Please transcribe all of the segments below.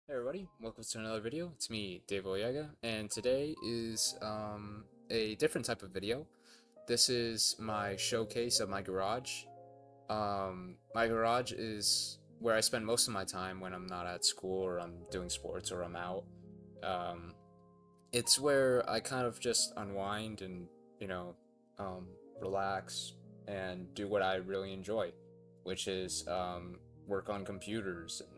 Hey everybody, welcome to another video. It's me, Dave Oliega, and today is a different type of video. This is my showcase of my garage. My garage is where I spend most of my time when I'm not at school or I'm doing sports or I'm out. Um, it's where I kind of just unwind and, you know, relax and do what I really enjoy, which is work on computers and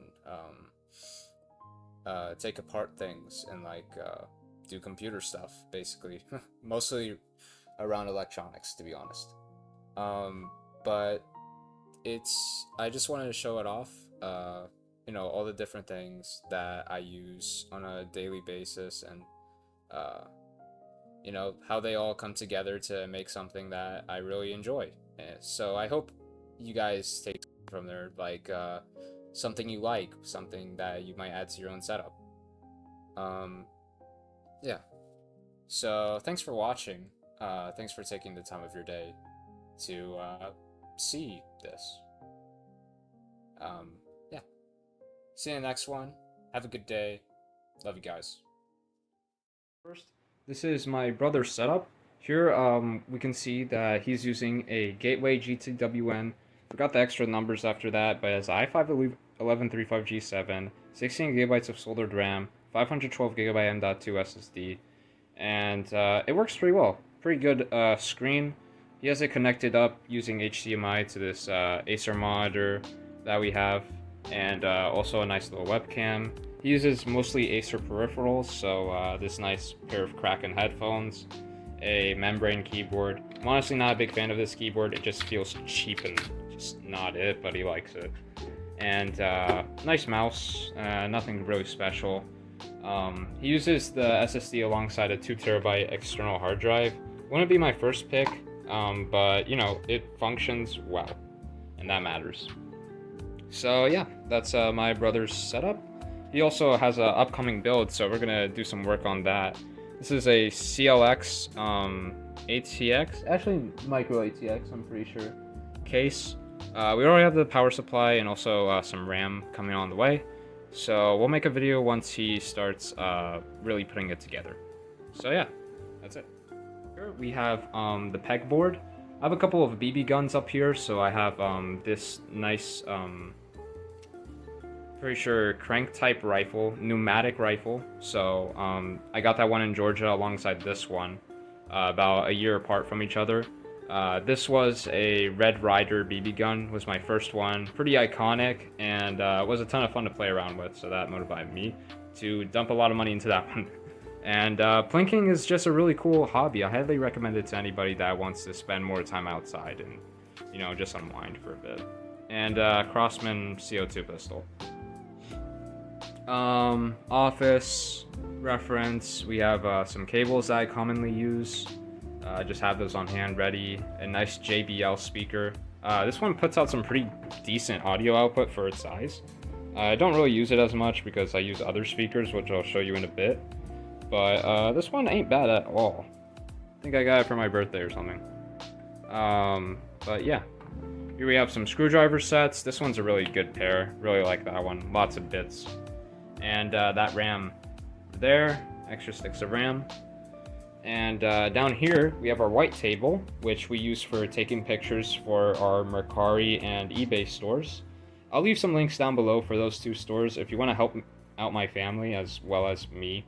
take apart things and do computer stuff basically mostly around electronics, to be honest. um, but I just wanted to show it off, all the different things that I use on a daily basis, and uh, how they all come together to make something that I really enjoy. So I hope you guys take from there, something you like, something that you might add to your own setup. um, yeah. So thanks for watching. Thanks for taking the time of your day to see this. Um, yeah. See you in the next one. Have a good day. Love you guys. First, this is my brother's setup. Here, we can see that he's using a Gateway GTWN. Forgot the extra numbers after that, but it has i5-1135G7, 16 gigabytes of soldered RAM, 512 gigabyte M.2 SSD, and it works pretty well. Pretty good screen. He has it connected up using HDMI to this Acer monitor that we have, and also a nice little webcam. He uses mostly Acer peripherals, so this nice pair of Kraken headphones, a membrane keyboard. I'm honestly not a big fan of this keyboard. It just feels cheap and just not it, but he likes it. And nice mouse, nothing really special. He uses the SSD alongside a 2 terabyte external hard drive. Wouldn't be my first pick, but it functions well, and that matters. So yeah, that's my brother's setup. He also has an upcoming build, so we're gonna do some work on that. This is a CLX ATX, actually micro ATX, I'm pretty sure, case. We already have the power supply and also some RAM coming on the way. So we'll make a video once he starts really putting it together. So yeah, that's it. Here we have the pegboard. I have a couple of BB guns up here, so I have this nice, pretty sure crank type rifle, pneumatic rifle. So I got that one in Georgia alongside this one, about a year apart from each other. This was a Red Ryder BB gun, was my first one. Pretty iconic, and was a ton of fun to play around with, so that motivated me to dump a lot of money into that one. And plinking is just a really cool hobby. I highly recommend it to anybody that wants to spend more time outside and, just unwind for a bit. And Crossman CO2 pistol. Office reference, we have some cables that I commonly use. Just have those on hand ready. A nice JBL speaker. This one puts out some pretty decent audio output for its size. I don't really use it as much because I use other speakers, which I'll show you in a bit. But this one ain't bad at all. I think I got it for my birthday or something. But yeah. Here we have some screwdriver sets. This one's a really good pair. Really like that one. Lots of bits. And that RAM there. Extra sticks of RAM. And down here, we have our white table, which we use for taking pictures for our Mercari and eBay stores. I'll leave some links down below for those two stores if you want to help out my family as well as me.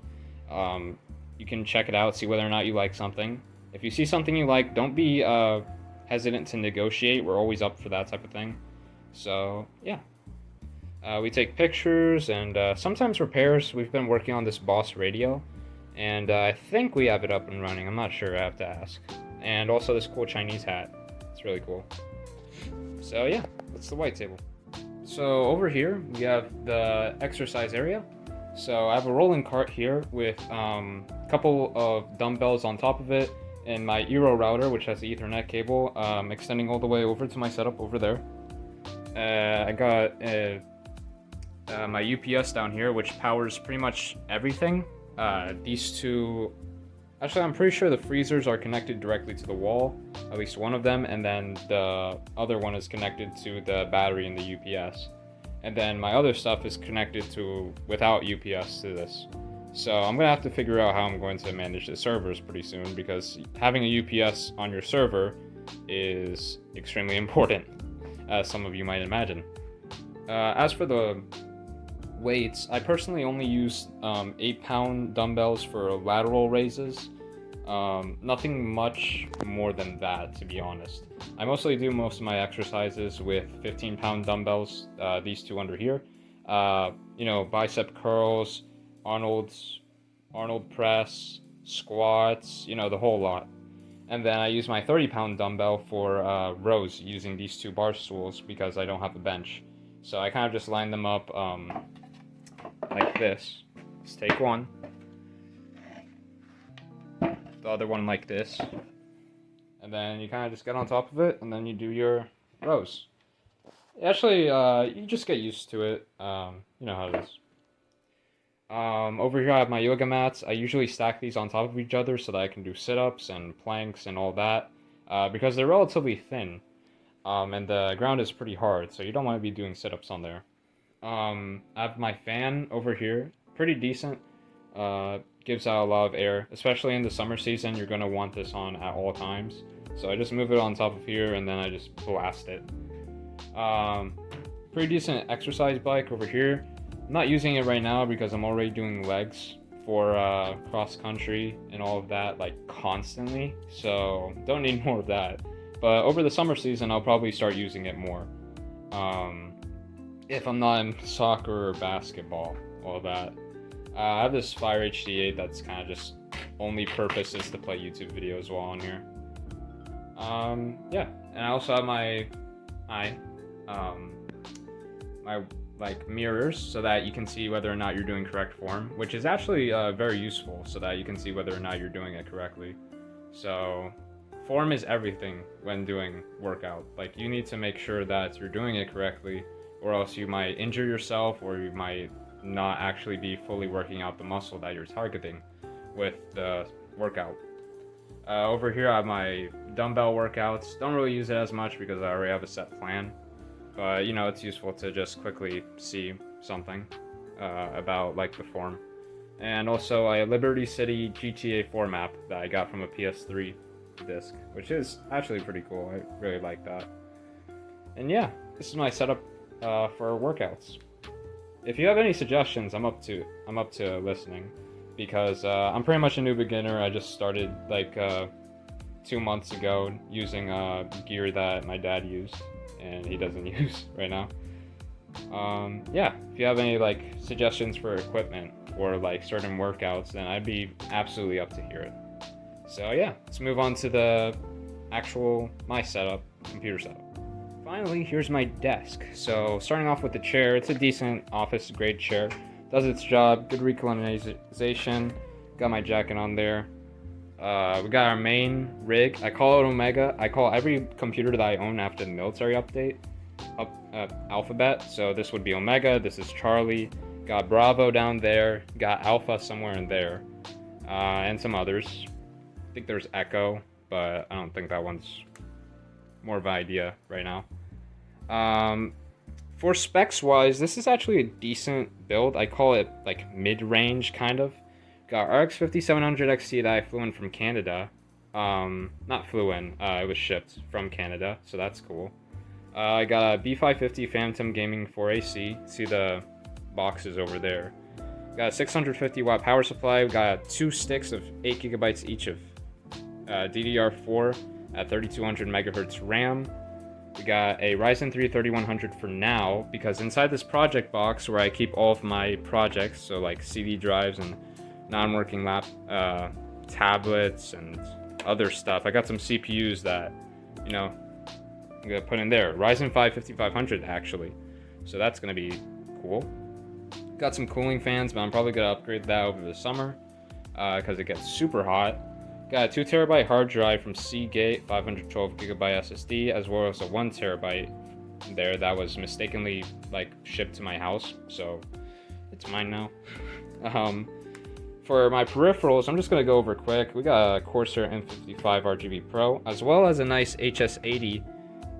You can check it out, see whether or not you like something. If you see something you like, don't be hesitant to negotiate. We're always up for that type of thing. So, yeah. We take pictures and sometimes repairs. We've been working on this Boss radio. And I think we have it up and running. I'm not sure. I have to ask. And also this cool Chinese hat. It's really cool. So yeah, that's the white table. So over here, we have the exercise area. So I have a rolling cart here with a couple of dumbbells on top of it, and my Eero router, which has the Ethernet cable, extending all the way over to my setup over there. I got my UPS down here, which powers pretty much everything. These two, actually I'm pretty sure the freezers are connected directly to the wall, at least one of them, and then the other one is connected to the battery in the UPS. and then my other stuff is connected to without UPS to this. So I'm gonna have to figure out how I'm going to manage the servers pretty soon, because having a UPS on your server is extremely important, as some of you might imagine. As for the weights, I personally only use 8-pound dumbbells for lateral raises. Nothing much more than that, to be honest. I mostly do most of my exercises with 15-pound dumbbells, these two under here. Bicep curls, Arnold press, squats, the whole lot. And then I use my 30-pound dumbbell for rows using these two bar stools because I don't have a bench. So I kind of just line them up like this. Let's take one. The other one like this. And then you kind of just get on top of it, and then you do your rows. Actually, you just get used to it. You know how it is. Over here I have my yoga mats. I usually stack these on top of each other so that I can do sit-ups and planks and all that, because they're relatively thin, and the ground is pretty hard, so you don't want to be doing sit-ups on there. I have my fan over here, pretty decent, gives out a lot of air, especially in the summer season. You're going to want this on at all times, so I just move it on top of here and then I just blast it. Pretty decent exercise bike over here. I'm not using it right now because I'm already doing legs for cross country and all of that, like, constantly, so don't need more of that. But over the summer season I'll probably start using it more, if I'm not in soccer or basketball, all that. I have this Fire HD8 that's kind of just only purpose is to play YouTube videos while on here. Yeah, and I also have my like mirrors so that you can see whether or not you're doing correct form, which is actually very useful, so that you can see whether or not you're doing it correctly. So form is everything when doing workout. Like, you need to make sure that you're doing it correctly, or else you might injure yourself, or you might not actually be fully working out the muscle that you're targeting with the workout. Over here I have my dumbbell workouts. Don't really use it as much because I already have a set plan, but it's useful to just quickly see something about, like, the form. And also a Liberty City GTA 4 map that I got from a PS3 disc, which is actually pretty cool. I really like that. And yeah, this is my setup for workouts. If you have any suggestions, I'm up to listening, because I'm pretty much a new beginner. I just started like 2 months ago using gear that my dad used and he doesn't use right now. Yeah, if you have any like suggestions for equipment or like certain workouts, then I'd be absolutely up to hear it. So yeah, let's move on to the actual my setup, computer setup. Finally, here's my desk. So starting off with the chair, it's a decent office grade chair. Does its job, good reclinization. Got my jacket on there. We got our main rig. I call it Omega. I call every computer that I own after the military update alphabet. So this would be Omega, this is Charlie. Got Bravo down there. Got Alpha somewhere in there. And some others. I think there's Echo, but I don't think that one's more of an idea right now. For specs wise, this is actually a decent build. I call it like mid-range kind of. Got RX 5700 XT that I flew in from Canada. Not flew in, it was shipped from Canada, so that's cool. I got a B550 Phantom Gaming 4AC. See the boxes over there. Got a 650 watt power supply. We got 2 sticks of 8 gigabytes each of DDR4 at 3200 megahertz RAM. We got a Ryzen 3 3100 for now, because inside this project box where I keep all of my projects, so like CD drives and non-working tablets and other stuff, I got some CPUs that, I'm gonna put in there. Ryzen 5 5500 actually, so that's gonna be cool. Got some cooling fans, but I'm probably gonna upgrade that over the summer because it gets super hot. Got a 2 terabyte hard drive from Seagate, 512 gigabyte SSD, as well as a 1 terabyte there that was mistakenly like shipped to my house, so it's mine now. For my peripherals, I'm just gonna go over quick. We got a Corsair M55 RGB Pro, as well as a nice HS80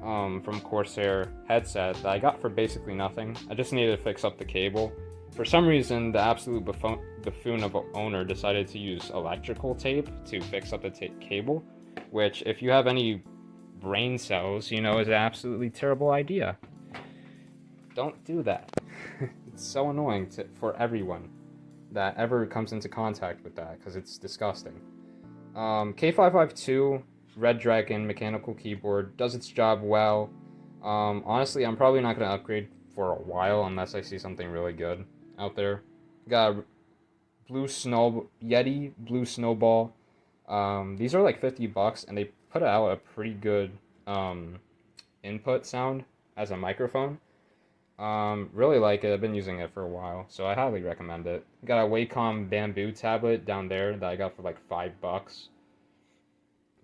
from Corsair headset that I got for basically nothing. I just needed to fix up the cable. For some reason, the absolute buffoon of an owner decided to use electrical tape to fix up the cable, which, if you have any brain cells, you know is an absolutely terrible idea. Don't do that. It's so annoying for everyone that ever comes into contact with that, because it's disgusting. K552 Red Dragon mechanical keyboard does its job well. Honestly, I'm probably not going to upgrade for a while unless I see something really good out there. Got a Yeti Blue Snowball. These are like $50, and they put out a pretty good input sound as a microphone. Really like it. I've been using it for a while, so I highly recommend it. Got a Wacom bamboo tablet down there that I got for like $5.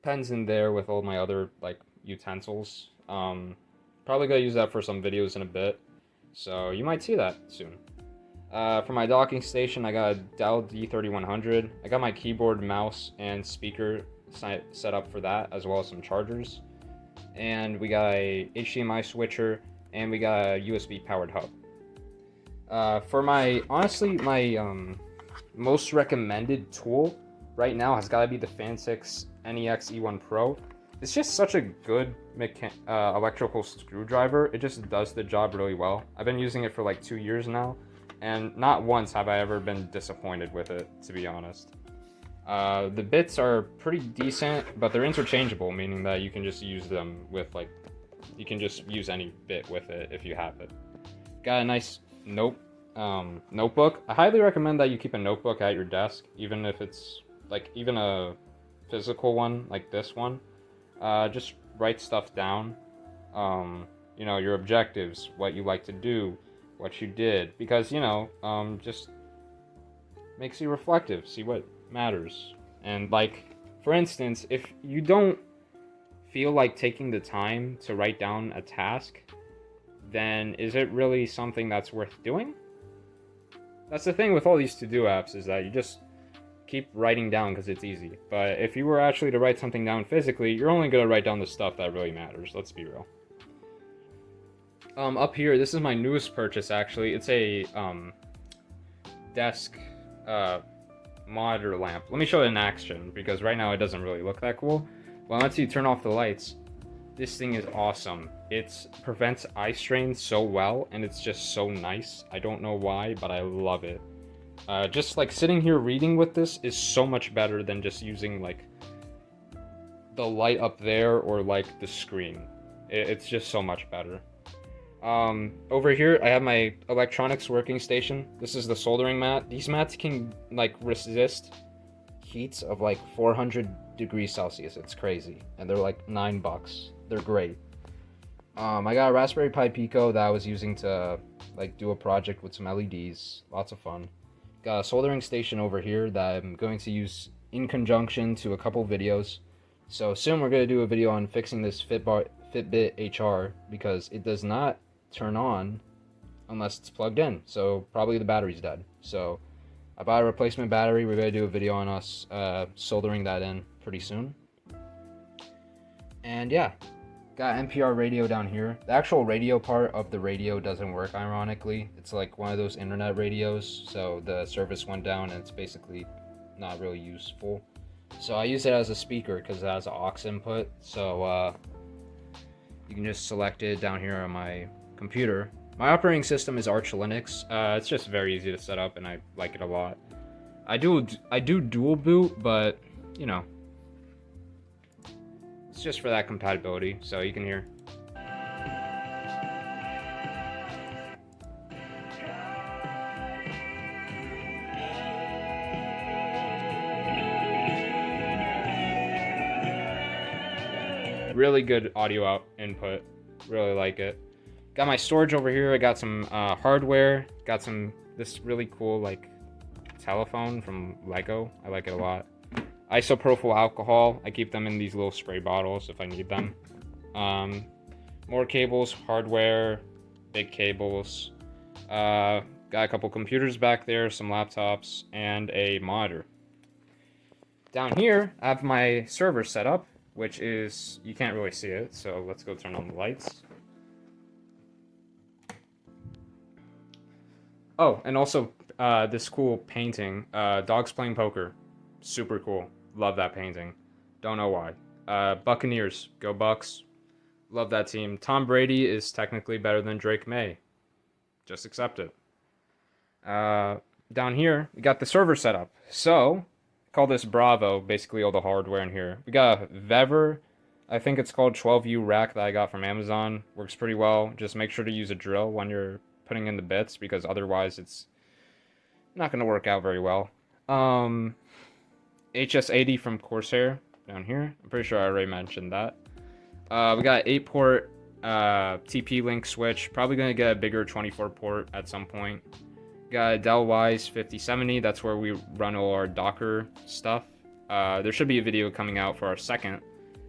Pens in there with all my other like utensils. Probably gonna use that for some videos in a bit, so you might see that soon. For my docking station, I got a Dell D3100. I got my keyboard, mouse, and speaker set up for that, as well as some chargers. And we got a HDMI switcher, and we got a USB powered hub. For my most recommended tool right now has got to be the Fansix NEX E1 Pro. It's just such a good electrical screwdriver. It just does the job really well. I've been using it for like 2 years now, and not once have I ever been disappointed with it, to be honest. The bits are pretty decent, but they're interchangeable, meaning that you can just use them with like, you can just use any bit with it if you have it. Got a nice notebook. I highly recommend that you keep a notebook at your desk, even if it's like even a physical one like this one. Just write stuff down. You know, your objectives, what you like to do, what you did, because just makes you reflective, see what matters. And like, for instance, if you don't feel like taking the time to write down a task, then is it really something that's worth doing? That's the thing with all these to-do apps, is that you just keep writing down because it's easy. But if you were actually to write something down physically, you're only going to write down the stuff that really matters. Let's be real. Up here, this is my newest purchase, actually. It's a desk monitor lamp. Let me show it in action, because right now it doesn't really look that cool. Well, once you turn off the lights, this thing is awesome. It prevents eye strain so well, and it's just so nice. I don't know why, but I love it. Just like sitting here reading with this is so much better than just using like the light up there or like the screen. It's just so much better. Over here I have my electronics working station. This is the soldering mat. These mats can like resist heats of like 400 degrees Celsius. It's crazy, and they're like $9. They're great. I got a Raspberry Pi Pico that I was using to like do a project with some LEDs. Lots of fun. Got a soldering station over here that I'm going to use in conjunction to a couple videos. So soon we're going to do a video on fixing this Fitbit HR, because it does not turn on unless it's plugged in. So probably the battery's dead. So I bought a replacement battery. We're going to do a video on us soldering that in pretty soon. And yeah, got NPR radio down here. The actual radio part of the radio doesn't work, ironically. It's like one of those internet radios, so the service went down and it's basically not really useful. So I use it as a speaker because it has an aux input. So you can just select it down here on my computer. My operating system is Arch Linux. It's just very easy to set up, and I like it a lot. I do dual boot, but you know, it's just for that compatibility, so you can hear. Really good audio input. Really like it. Got my storage over here. I got some hardware. Got this really cool like telephone from Lego. I like it a lot. Isopropyl alcohol. I keep them in these little spray bottles if I need them. More cables, hardware, big cables. Got a couple computers back there, some laptops, and a monitor. Down here, I have my server set up. which is, you can't really see it, so let's go turn on the lights. Oh, and also this cool painting, Dogs Playing Poker. Super cool. Love that painting. Don't know why. Buccaneers. Go Bucks. Love that team. Tom Brady is technically better than Drake May. Just accept it. Down here, we got the server set up. So, call this Bravo, basically all the hardware in here. We got a Vever, I think it's called 12U rack that I got from Amazon. Works pretty well. Just make sure to use a drill when you're putting in the bits, because otherwise it's not going to work out very well. HS80 from Corsair down here. I'm pretty sure I already mentioned that. We got 8-port TP-Link switch. Probably going to get a bigger 24-port at some point. Got a Dell Wise 5070. That's where we run all our Docker stuff. There should be a video coming out for our second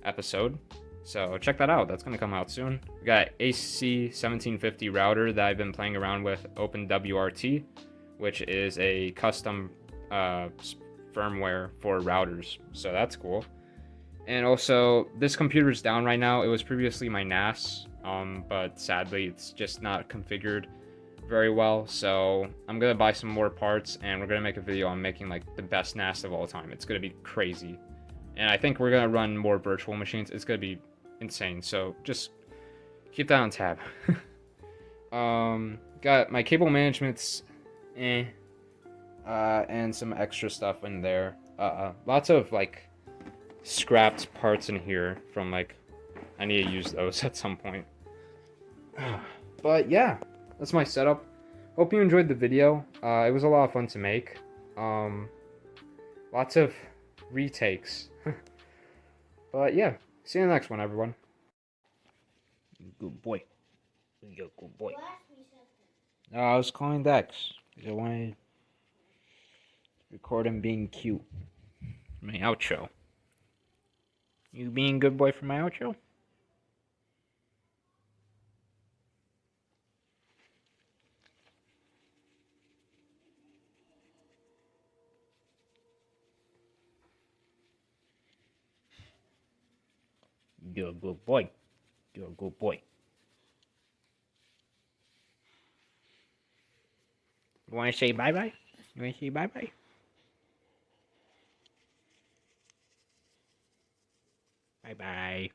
episode, so check that out. That's going to come out soon. We got AC1750 router that I've been playing around with, OpenWRT, which is a custom firmware for routers, so that's cool. And also, this computer's down right now. It was previously my NAS, but sadly it's just not configured very well, so I'm gonna buy some more parts and we're gonna make a video on making like the best NAS of all time. It's gonna be crazy, and I think we're gonna run more virtual machines. It's gonna be insane, so just keep that on tab. Got my cable management's and some extra stuff in there. Lots of like scrapped parts in here from like, I need to use those at some point. But yeah, that's my setup. Hope you enjoyed the video. It was a lot of fun to make. Lots of retakes. But yeah, see you in the next one, everyone. Good boy. You're a good boy. I was calling Dex. I wanted to record him being cute. My outro. You being good boy for my outro? You're a good boy. You're a good boy. You want to say bye-bye? You want to say bye-bye? Bye-bye.